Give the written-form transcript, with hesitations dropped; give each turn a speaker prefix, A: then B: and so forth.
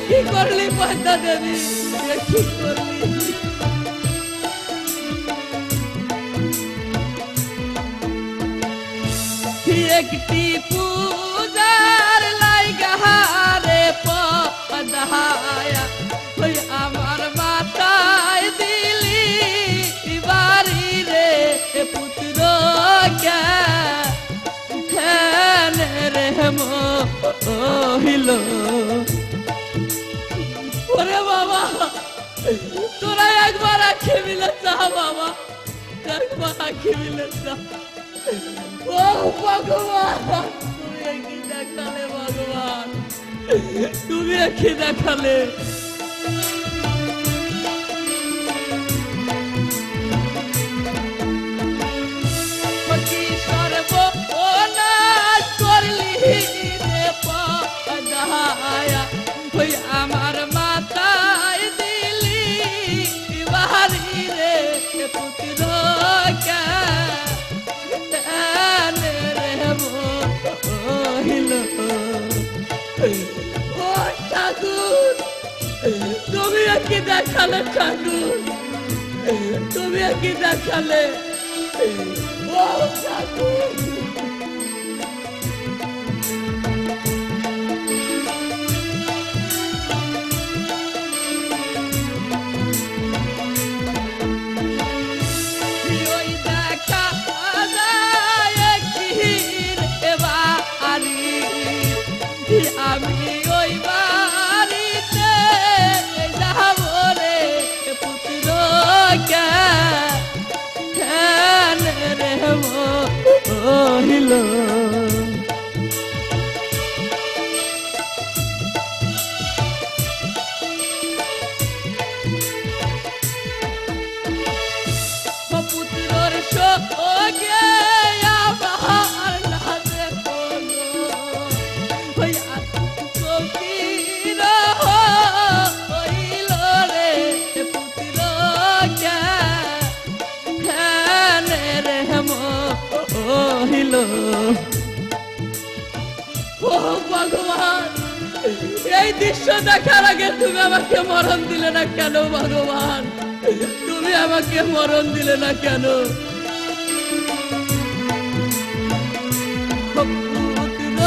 A: কি করলি পয়সা দেবী কি করলি একটি পূজার লাইগারে পদায়া ওই আমার মাথায় দিলি বাড়ি রে পুত্র কেন রে মহিল ওরে বাবা তোরা একবার আঁখি মিলে চা বাবা একবার আঁখি মিলে চা ও ভগবান তুমি কি দেখালে ভগবান তুমি কি দেখালে কি সর্বনাশ করলি রে পদায়া ওই আমার মাথায় দিলি বাড়ি রে পুত্র ঠাকুর তুমি কি দেখালে ঠাকুর তুমি কি দেখালে ও ঠাকুর আমি ওই বাড়িতে যাব রে পুত্র কেন রে মহিল পুত্রর শোকে আমার নাচে ভগবান এই দৃশ্য দেখার আগে তুমি আমাকে মরণ দিলে না কেন ভগবান তুমি আমাকে মরণ দিলে না কেন পুত্র